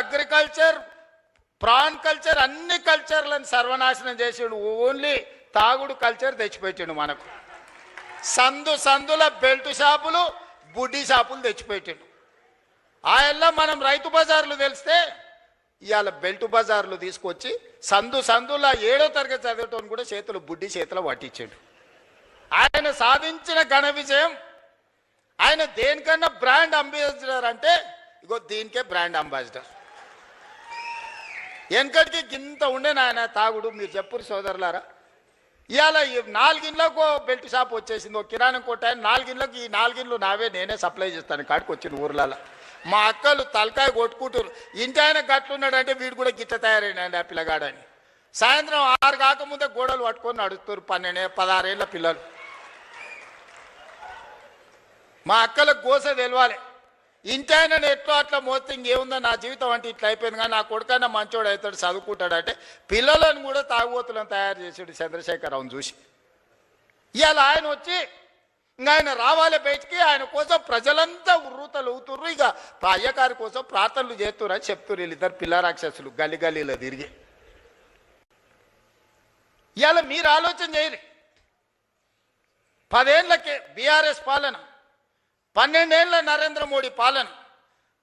Agriculture PRAN culture అన్ని కల్చర్లను సర్వనాశనం చేసిండు. ఓన్లీ తాగుడు కల్చర్ తెచ్చిపెట్టిండు మనకు. సందుల బెల్ట్ షాపులు బుడ్డి షాపులు తెచ్చిపెట్టిండు. ఆయల్లా మనం రైతు బజార్లు తెలిస్తే ఇవాళ బెల్ట్ బజార్లు తీసుకొచ్చి సందుల 7వ తరగతి చదివేటోని కూడా చేతులు బుడ్డి చేతులు పట్టించాడు. ఆయన సాధించిన ఘన విజయం. ఆయన దేనికన్నా బ్రాండ్ అంబాసిడర్ అంటే ఇగో దీనికే బ్రాండ్ అంబాసిడర్. వెనకటికి గింత ఉండే నాయన తాగుడు. మీరు చెప్పురు సోదరులారా. ఇవాళ 4 ఇండ్లకు బెల్ట్ షాప్ వచ్చేసింది. ఒక కిరాణం కొట్టాయన 4 ఇండ్లకు. ఈ 4 ఇండ్లు నావే, నేనే సప్లై చేస్తాను కాడికి వచ్చిన ఊర్లలో. మా అక్కలు తలకాయ కొట్టుకుంటారు. ఇంటి ఆయన గట్లున్నాడంటే వీడు కూడా గిట్ట తయారైనాడు ఆ పిల్లగాడని. సాయంత్రం 6 కాకముందే గోడలు పట్టుకొని నడుస్తారు 12-16 ఏళ్ళ పిల్లలు. మా అక్కలకు గోస తెలవాలి. ఇంటి ఆయన ఎట్లో అట్లా మోస్తే ఇంకేముందో నా జీవితం అంటే ఇట్లా అయిపోయింది. కానీ నా కొడుకన్నా మంచోడు అవుతాడు, చదువుకుంటాడంటే పిల్లలను కూడా తాగుబోతులను తయారు చేసాడు చంద్రశేఖరరావును చూసి. ఇవాళ ఆయన వచ్చి ఇంకా ఆయన రావాలి బయటికి. ఆయన కోసం ప్రజలంతా ఉర్రూతలు ఊతుర్రు. ఇక అయ్యగారి కోసం ప్రార్థనలు చేస్తున్నారు అని చెప్తున్నారు వీళ్ళిద్దరు పిల్ల రాక్షసులు గల్లీలో తిరిగి. ఇవాళ మీరు ఆలోచన చేయరు. 10 ఏళ్ళకే బీఆర్ఎస్ పాలన, 12 ఏళ్ళ నరేంద్ర మోడీ పాలన,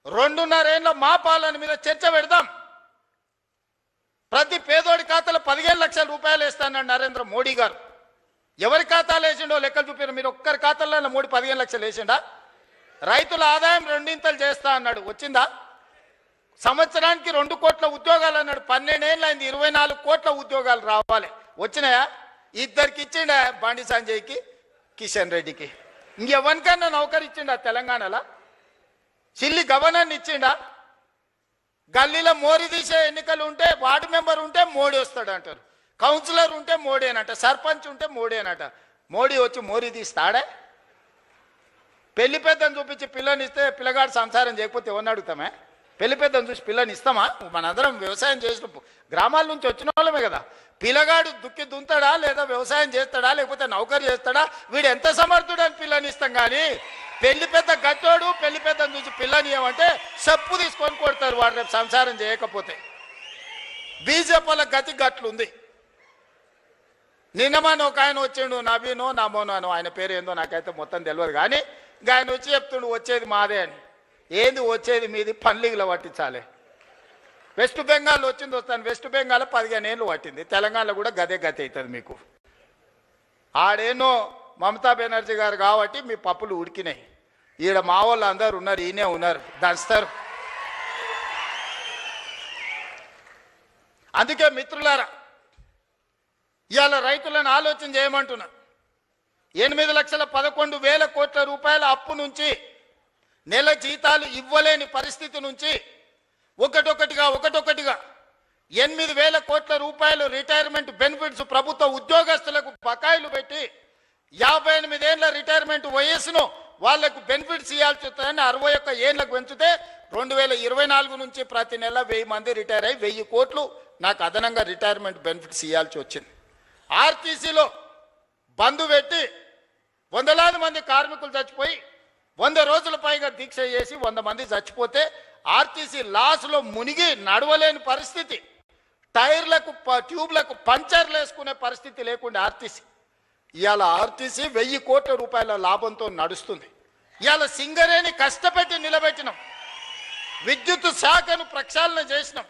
2.5 ఏళ్ళ మా పాలన మీద చర్చ పెడదాం. ప్రతి పేదోడి ఖాతాలో 15 లక్షల రూపాయలు వేస్తానన్నాడు నరేంద్ర మోడీ గారు. ఎవరి ఖాతాలు వేసిండో లెక్కలు చూపారు. మీరు ఒక్కరి ఖాతాలో మోడీ 15 లక్షలు వేసిండా? రైతుల ఆదాయం 2 ఇంతలు చేస్తా అన్నాడు. వచ్చిందా? సంవత్సరానికి 2 కోట్ల ఉద్యోగాలు అన్నాడు. 12 ఏళ్ళు అయింది, 24 కోట్ల ఉద్యోగాలు రావాలి. వచ్చినాయా? ఇద్దరికి ఇచ్చిండా, బండి సంజయ్కి, కిషన్ రెడ్డికి. ఇంకెవరికన్నా నౌకరు ఇచ్చిండా తెలంగాణలో? చిల్లి గవర్నర్ని ఇచ్చిండా? గల్లీలో మోరీ తీసే ఎన్నికలు ఉంటే వార్డు మెంబర్ ఉంటే మోడీ వస్తాడు అంటారు, కౌన్సిలర్ ఉంటే మోడీ అనట, సర్పంచ్ ఉంటే మోడీ అనట. మోడీ వచ్చి మోరీ తీస్తాడే? పెళ్లి పెద్దను చూపించి పిల్లని ఇస్తే పిల్లగాడు సంసారం చేయకపోతే ఎవరిని అడుగుతామే? పెళ్లి పెద్దను చూసి పిల్లని ఇస్తామా? మనందరం వ్యవసాయం చేసిన గ్రామాల నుంచి వచ్చిన వాళ్ళమే కదా. పిల్లగాడు దుక్కి దుంతాడా, లేదా వ్యవసాయం చేస్తాడా, లేకపోతే నౌకరు చేస్తాడా, వీడు ఎంత సమర్థుడు అని పిల్లని ఇస్తాం. కానీ పెళ్లి పెద్ద గట్టోడు పెళ్లి పెద్దను చూసి పిల్లని ఏమంటే చెప్పు తీసుకొని కొడతారు వాడు రేపు సంసారం చేయకపోతే. బీజేపీల గతి గట్లుంది. నిన్నమాన ఒక ఆయన వచ్చిండు, నవీనో నమోనో, ఆయన పేరు ఏందో నాకైతే మొత్తం తెలియదు. కానీ ఇంకా ఆయన వచ్చి చెప్తుండు వచ్చేది మాదే అని. ఏంది వచ్చేది మీది? పన్లీగులో పట్టించాలి. వెస్ట్ బెంగాల్ వచ్చింది వస్తాను. వెస్ట్ బెంగాల్ 15 ఏళ్ళు పట్టింది. తెలంగాణలో కూడా గదే గతి అవుతుంది మీకు. ఆడేనో మమతా బెనర్జీ గారు కాబట్టి మీ పప్పులు ఉడికినాయి. ఈడ మా వాళ్ళు అందరు ఉన్నారు, ఈయనే ఉన్నారు, దంచుతారు. అందుకే మిత్రులారా, ఇవాళ రైతులను ఆలోచన చేయమంటున్నా. 8,11,000 కోట్ల రూపాయల అప్పు నుంచి, నెల జీతాలు ఇవ్వలేని పరిస్థితి నుంచి ఒకటొకటిగా 8,000 కోట్ల రూపాయలు రిటైర్మెంట్ బెనిఫిట్స్ ప్రభుత్వ ఉద్యోగస్తులకు బకాయిలు పెట్టి 58 ఏళ్ల రిటైర్మెంట్ వయస్సును వాళ్లకు బెనిఫిట్స్ ఇవ్వాల్సి వస్తుందని 61 ఏళ్లకు పెంచితే 2024 నుంచి ప్రతి నెల 1000 మంది రిటైర్ అయ్యి 1000 కోట్లు నాకు అదనంగా రిటైర్మెంట్ బెనిఫిట్స్ ఇవ్వాల్సి వచ్చింది. ఆర్టీసీలో బంద్ పెట్టి వందలాది మంది కార్మికులు చచ్చిపోయి 100 రోజుల పైగా దీక్ష చేసి 100 మంది చచ్చిపోతే ఆర్టీసీ లాస్లో మునిగి నడవలేని పరిస్థితి, టైర్లకు ట్యూబ్లకు పంచర్లు వేసుకునే పరిస్థితి లేకుండా ఆర్టీసీ. ఇవాళ ఆర్టీసీ 1000 కోట్ల రూపాయల లాభంతో నడుస్తుంది. ఇవాళ సింగరేణి కష్టపెట్టి నిలబెట్టినాం, విద్యుత్ శాఖను ప్రక్షాళన చేసినాం,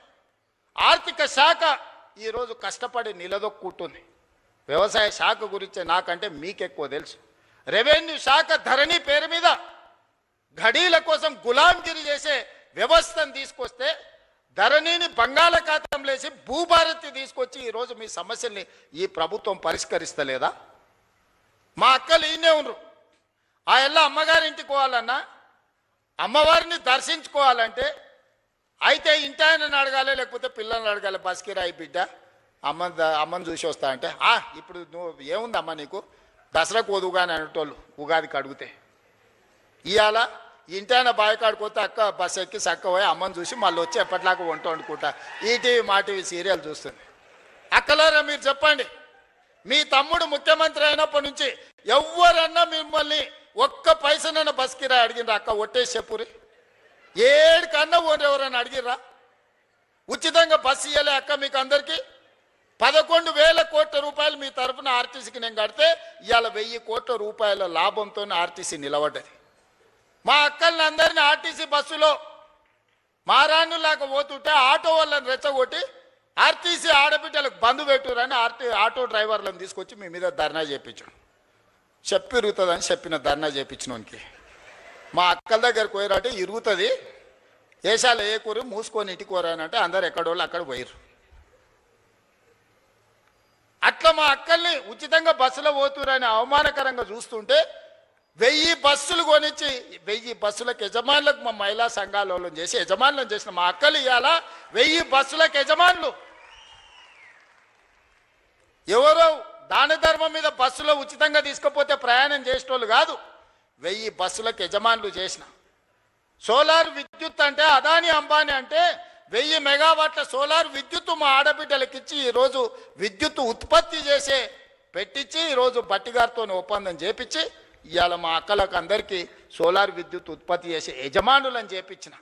ఆర్థిక శాఖ ఈరోజు కష్టపడి నిలదొక్కుంటుంది. వ్యవసాయ శాఖ గురించి నాకంటే మీకెక్కువ తెలుసు. రెవెన్యూ శాఖ ధరణి పేరు మీద ఘడీల కోసం గులాంగిరి చేసే వ్యవస్థను తీసుకొస్తే ధరణిని బంగాళాఖాతంలో వేసి భూభారతి తీసుకొచ్చి ఈరోజు మీ సమస్యల్ని ఈ ప్రభుత్వం పరిష్కరిస్తలేదా? మా అక్కలు ఈయనే ఉన్నారు. ఆ ఎల్ల అమ్మగారింటికి పోవాలన్నా, అమ్మవారిని దర్శించుకోవాలంటే అయితే ఇంటి ఆయనని అడగాలి, లేకపోతే పిల్లల్ని అడగాలి. బస్కిరాయి బిడ్డ అమ్మని చూసి వస్తా అంటే ఇప్పుడు నువ్వు ఏముందమ్మా నీకు దసరాకు వదువుగాని అనేటోళ్ళు ఉగాదికి అడిగితే. ఇవాళ ఇంటి ఆయన బావికాడిపోతే అక్క బస్ ఎక్కి చక్క పోయి అమ్మని చూసి మళ్ళీ వచ్చి ఎప్పటిలాగా వంట వండుకుంటా ఈటీవీ మా టీవీ సీరియల్ చూస్తుంది. అక్కలారా మీరు చెప్పండి, మీ తమ్ముడు ముఖ్యమంత్రి అయినప్పటి నుంచి ఎవరన్నా మిమ్మల్ని ఒక్క పైసనన్నా బస్ కిరాయి అడిగినరా? అక్క ఒట్టేసి చెప్పురి, 7 కన్నా ఎవరన్నా అడిగిర్రా? ఉచితంగా బస్సు ఇవ్వలే అక్క మీకు అందరికీ? 11,000 కోట్ల రూపాయలు మీ తరఫున ఆర్టీసీకి నేను కడితే ఇవాళ 1,000 కోట్ల రూపాయల లాభంతో ఆర్టీసీ నిలబడ్డది. మా అక్కల్ని అందరినీ ఆర్టీసీ బస్సులో మారాణులాగా పోతుంటే ఆటో వాళ్ళని రెచ్చగొట్టి ఆర్టీసీ ఆడబిడ్డలకు బంధు పెట్టురని ఆటో డ్రైవర్లను తీసుకొచ్చి మీ మీద ధర్నా చేయించాను. చెప్పి ఇరుగుతుందని చెప్పిన ధర్నా చేయించినోనికి మా అక్కల దగ్గరకు పోయారంటే ఇరుగుతుంది, దేశాలు ఏ కూర మూసుకొని ఇటుకోరానంటే అందరు ఎక్కడోళ్ళు అక్కడ పోయారు. అట్లా మా అక్కల్ని ఉచితంగా బస్సులో పోతురని అవమానకరంగా చూస్తుంటే 1000 బస్సులు కొనిచ్చి 1000 బస్సులకు యజమానులకు మా మహిళా సంఘాలను చేసి యజమానులను చేసిన మా అక్కలు ఇవాళ 1000 బస్సులకు యజమానులు. ఎవరో దాన ధర్మం మీద బస్సులో ఉచితంగా తీసుకుపోతే ప్రయాణం చేసేటోళ్ళు కాదు, 1000 బస్సులకు యజమానులు చేసిన. సోలార్ విద్యుత్ అంటే అదాని అంబానీ అంటే 1000 మెగావాట్ల సోలార్ విద్యుత్ మా ఆడబిడ్డలకు ఇచ్చి ఈరోజు విద్యుత్ ఉత్పత్తి చేసే పెట్టించి ఈరోజు బట్టిగారితో ఒప్పందం చేపించి ఇవాళ మా అక్కలకు అందరికీ సోలార్ విద్యుత్ ఉత్పత్తి చేసే యజమానులను చేపించిన.